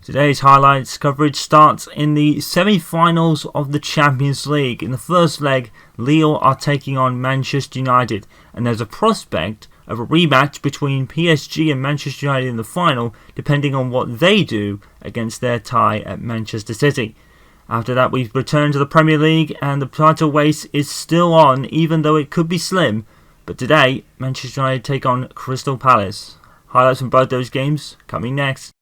Today's highlights coverage starts in the semi-finals of the Champions League. In the first leg, Lille are taking on Manchester United, and there's a prospect of a rematch between PSG and Manchester United in the final, depending on what they do against their tie at Manchester City. After that, we return to the Premier League, and the title race is still on, even though it could be slim. But today, Manchester United take on Crystal Palace. Highlights from both those games coming next.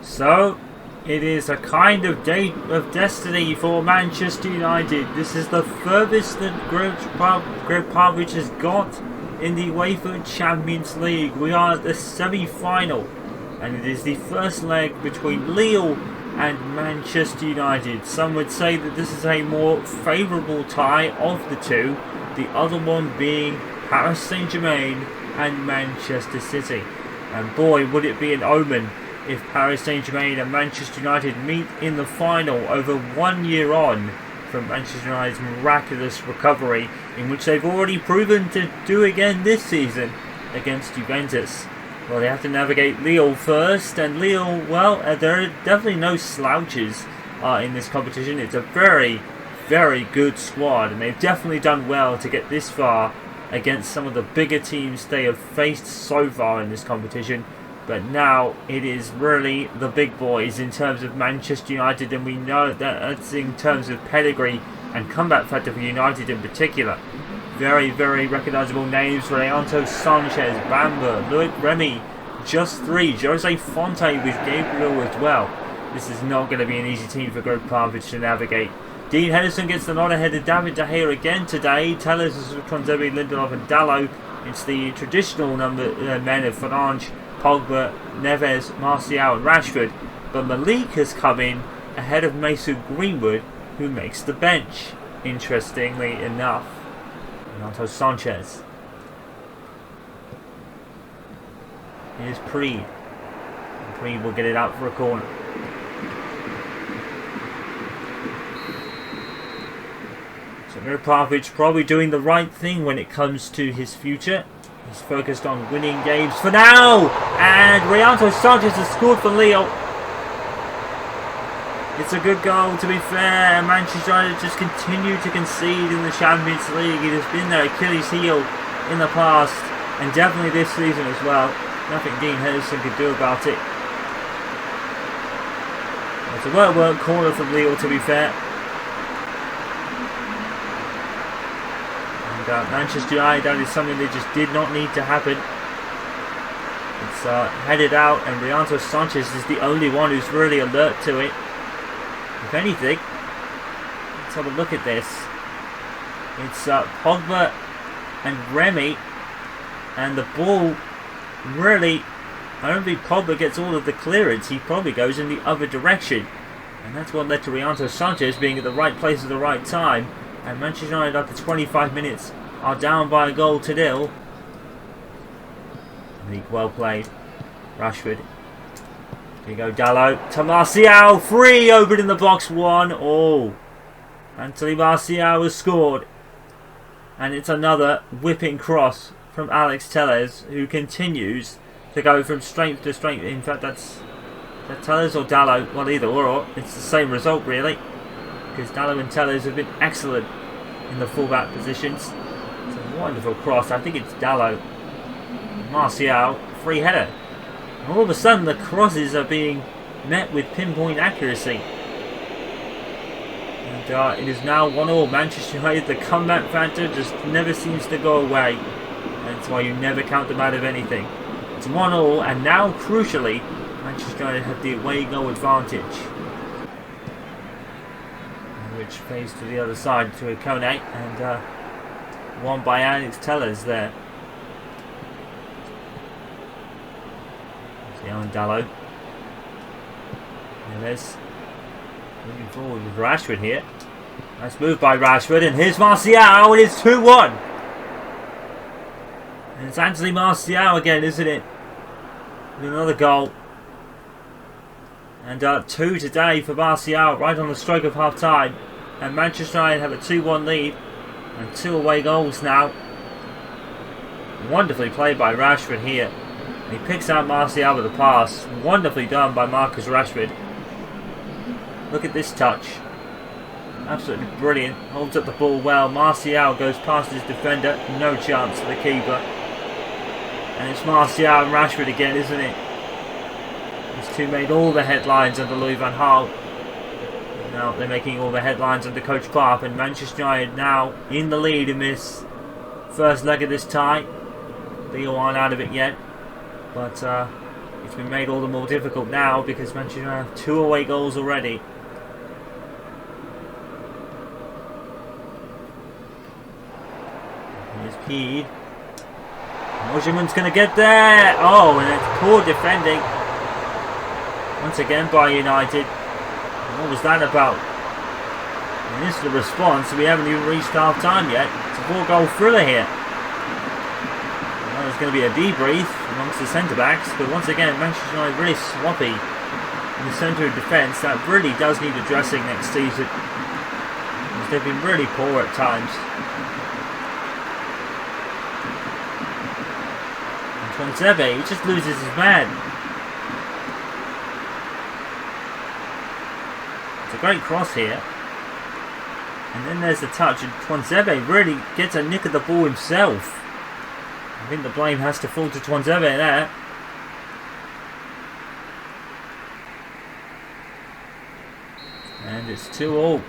So, it is a kind of date of destiny for Manchester United. This is the furthest that Gregg Popovich has got in the UEFA Champions League. We are at the semi-final, and it is the first leg between Lille and Manchester United. Some would say that this is a more favourable tie of the two, the other one being Paris Saint-Germain and Manchester City. And boy, would it be an omen if Paris Saint-Germain and Manchester United meet in the final over 1 year on from Manchester United's miraculous recovery, in which they've already proven to do again this season against Juventus. Well, they have to navigate Lille first, and Lille, well, there are definitely no slouches in this competition. It's a very, very good squad, and they've definitely done well to get this far against some of the bigger teams they have faced so far in this competition. But now it is really the big boys in terms of Manchester United, and we know that that's in terms of pedigree and comeback factor for United in particular. Very, very recognisable names: Renato Sanchez, Bamba, Loic Remy, just three. Jose Fonte with Gabriel as well. This is not going to be an easy team for Gregg Popovich to navigate. Dean Henderson gets the nod ahead of David De Gea again today. Tellers, Konzebi, Lindelof and Dalot. It's the traditional men of Fernandes, Pogba, Neves, Martial and Rashford, but Malik has come in ahead of Mason Greenwood, who makes the bench, interestingly enough. Renato Sanchez. Here's Preed. And Preed will get it out for a corner. So Gregg Popovich probably doing the right thing when it comes to his future. He's focused on winning games for now, and Renato Sanchez has scored for Lille. It's a good goal, to be fair. Manchester United just continue to concede in the Champions League. It has been their Achilles heel in the past, and definitely this season as well. Nothing Dean Henderson could do about it. It's a well-worked corner from Lille, to be fair. Manchester United, that is something that just did not need to happen. It's headed out, and Renato Sanchez is the only one who's really alert to it. If anything, let's have a look at this. It's Pogba and Remy, and the ball really, I don't think Pogba gets all of the clearance. He probably goes in the other direction, and that's what led to Renato Sanchez being at the right place at the right time. And Manchester United, after 25 minutes, are down by a goal to nil. Well played. Rashford. Here you go, Dalot. To Martial. Free, open in the box. 1-1. Anthony Martial has scored. And it's another whipping cross from Alex Tellez, who continues to go from strength to strength. In fact, that's Tellez or Dalot. Well, either or. It's the same result, really, because Dalot and Tellez have been excellent in the fullback positions. It's a wonderful cross. I think it's Dalot. Martial, free header. And all of a sudden, the crosses are being met with pinpoint accuracy. And it is now 1-1. Manchester United, the comeback factor just never seems to go away. That's why you never count them out of anything. It's 1-1, and now, crucially, Manchester United have the away goal advantage, which fades to the other side to a Kone, and won by Alex Tellez there. See on Dalot. Neves moving forward with Rashford here. Nice move by Rashford, and here's Martial, and it's 2-1. And it's Anthony Martial again, isn't it? With another goal. And 2 today for Martial, right on the stroke of half time. And Manchester United have a 2-1 lead and 2 away goals now. Wonderfully played by Rashford here. He picks out Martial with a pass. Wonderfully done by Marcus Rashford. Look at this touch. Absolutely brilliant. Holds up the ball well. Martial goes past his defender. No chance for the keeper. And it's Martial and Rashford again, isn't it? These two made all the headlines under Louis van Gaal. Now they're making all the headlines under Coach Park, and Manchester United now in the lead in this first leg of this tie. Lille aren't out of it yet, but it's been made all the more difficult now because Manchester United have 2 away goals already. Here's Peed. Osimhen's going to get there. Oh, and it's poor defending once again by United. What was that about? And this is the response. We haven't even reached half time yet. It's a 4-goal thriller here. Well, there's going to be a debrief amongst the centre backs, but once again, Manchester United really sloppy in the centre of defence. That really does need addressing next season. They've been really poor at times. And Tuanzebe, he just loses his man. A great cross here, and then there's the touch, and Tuanzebe really gets a nick of the ball himself. I think the blame has to fall to Tuanzebe there. And it's 2-2.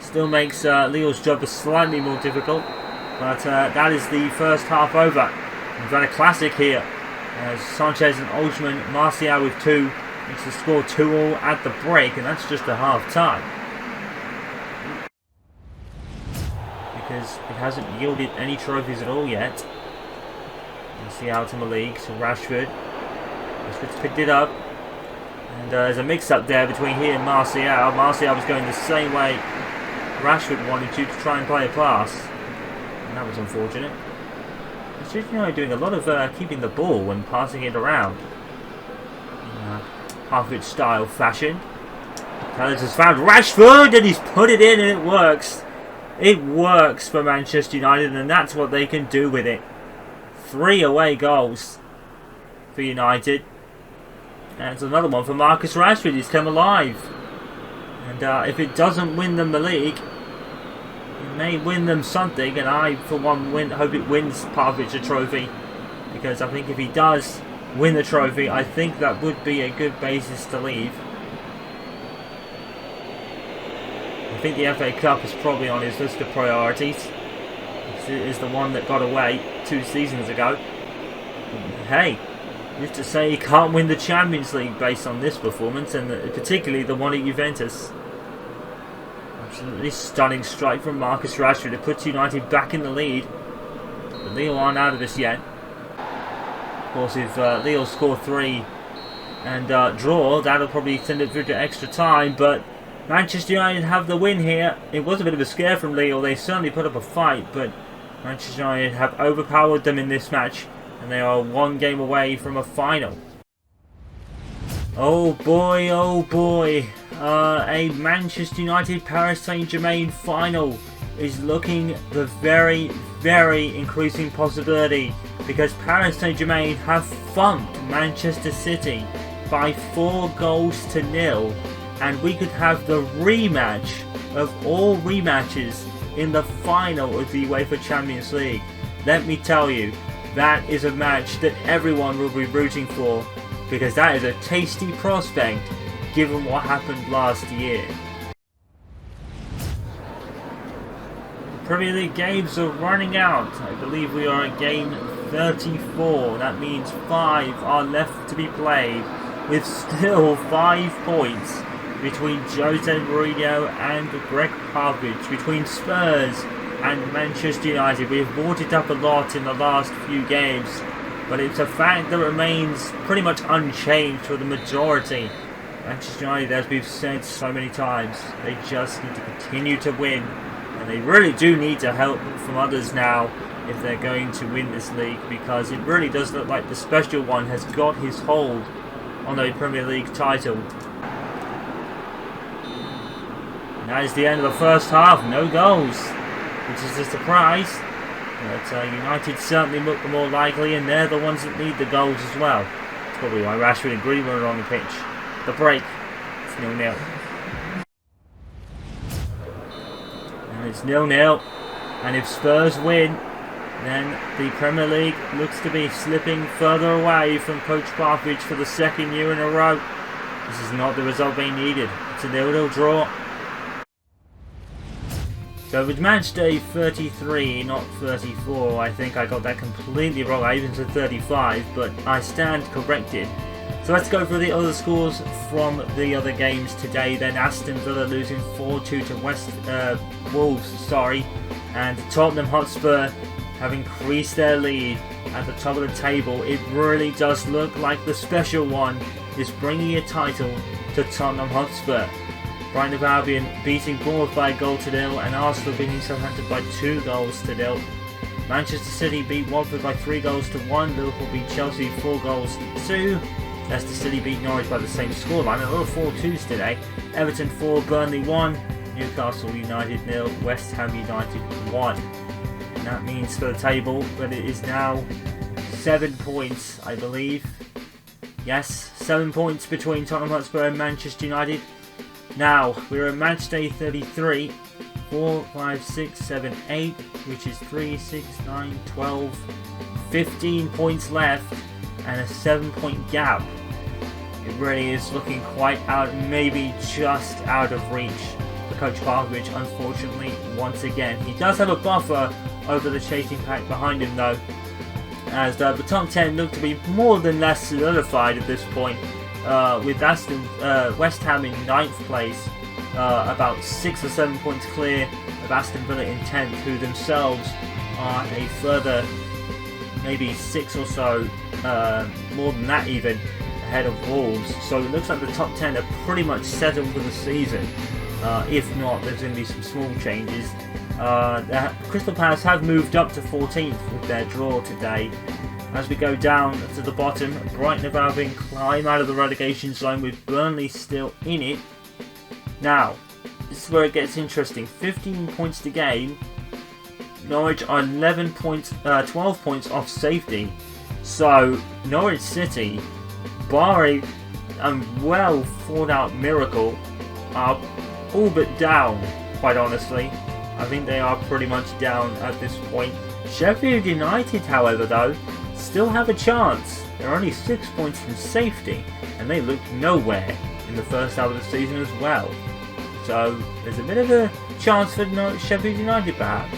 Still makes Lille's job slightly more difficult, but that is the first half over. We've got a classic here as Sanchez and Osimhen, Martial with 2. Makes the score 2-2 at the break, and that's just a half time. Because it hasn't yielded any trophies at all yet. Martial to Malik, to Rashford. Rashford's picked it up. And there's a mix-up there between he and Martial. Martial was going the same way Rashford wanted to try and play a pass. And that was unfortunate. It's just, doing a lot of keeping the ball and passing it around. Popovich style fashion. Talent has found Rashford and he's put it in, and it works. It works for Manchester United, and that's what they can do with it. 3 away goals for United. And it's another one for Marcus Rashford. He's come alive. And if it doesn't win them the league, it may win them something, and I for one hope it wins Popovich a trophy, because I think if he does win the trophy, I think that would be a good basis to leave. I think the FA Cup is probably on his list of priorities. It is the one that got away 2 seasons ago. Hey, who's to say he can't win the Champions League based on this performance, and particularly the one at Juventus. Absolutely stunning strike from Marcus Rashford. It puts United back in the lead. But Lille aren't out of this yet. Of course, if Lille score 3 and draw, that'll probably send it through to extra time, but Manchester United have the win here. It was a bit of a scare from Lille. They certainly put up a fight, but Manchester United have overpowered them in this match, and they are 1 game away from a final. Oh boy, oh boy. A Manchester United Paris Saint-Germain final is looking the very, very increasing possibility, because Paris Saint-Germain have thumped Manchester City by 4-0, and we could have the rematch of all rematches in the final of the UEFA Champions League. Let me tell you, that is a match that everyone will be rooting for, because that is a tasty prospect given what happened last year. Premier League games are running out. I believe we are at game 34. That means 5 are left to be played, with still 5 points between Jose Mourinho and Gregg Popovich, between Spurs and Manchester United. We have brought it up a lot in the last few games, but it's a fact that remains pretty much unchanged for the majority. Manchester United, as we've said so many times, they just need to continue to win. And they really do need to help from others now if they're going to win this league, because it really does look like the special one has got his hold on the Premier League title. And that is the end of the first half. No goals, which is a surprise. But United certainly look the more likely, and they're the ones that need the goals as well. That's probably why Rashford and Greenwood are on the pitch. The break. It's 0-0. And it's 0-0. And if Spurs win, then the Premier League looks to be slipping further away from Coach Popovich for the second year in a row. This is not the result they needed. It's a 0-0 draw. So with match day 33, not 34, I think I got that completely wrong. I even said 35, but I stand corrected. So let's go through the other scores from the other games today. Then Aston Villa losing 4-2 to Wolves, and Tottenham Hotspur have increased their lead at the top of the table. It really does look like the special one is bringing a title to Tottenham Hotspur. Brighton of Albion beating Bournemouth by 1-0, and Arsenal beating Southampton by 2-0. Manchester City beat Watford by 3-1. Liverpool beat Chelsea 4-2. Leicester City beat Norwich by the same scoreline. A lot of 4-2s today. Everton 4, Burnley 1. Newcastle United 0. West Ham United 1. And that means for the table that it is now 7 points, I believe. Yes, 7 points between Tottenham Hotspur and Manchester United. Now, we're at match day 33, 4, 5, 6, 7, 8, which is 3, 6, 9, 12, 15 points left, and a 7-point gap. It really is looking quite out, maybe just out of reach for Coach Popovich, unfortunately, once again. He does have a buffer over the chasing pack behind him, though, as the top 10 look to be more than less solidified at this point. With West Ham in 9th place, about 6 or 7 points clear of Aston Villa in 10th, who themselves are a further maybe 6 or so, more than that even, ahead of Wolves. So it looks like the top 10 are pretty much settled for the season. If not, there's going to be some small changes. Crystal Palace have moved up to 14th with their draw today. As we go down to the bottom, Brighton of Albion climb out of the relegation zone with Burnley still in it. Now, this is where it gets interesting. 15 points to game. Norwich are 12 points off safety. So, Norwich City, barring a well thought out miracle, are all but down, quite honestly. I think they are pretty much down at this point. Sheffield United, however, though, still have a chance. They're only 6 points from safety, and they looked nowhere in the first half of the season as well. So there's a bit of a chance for Sheffield United, perhaps.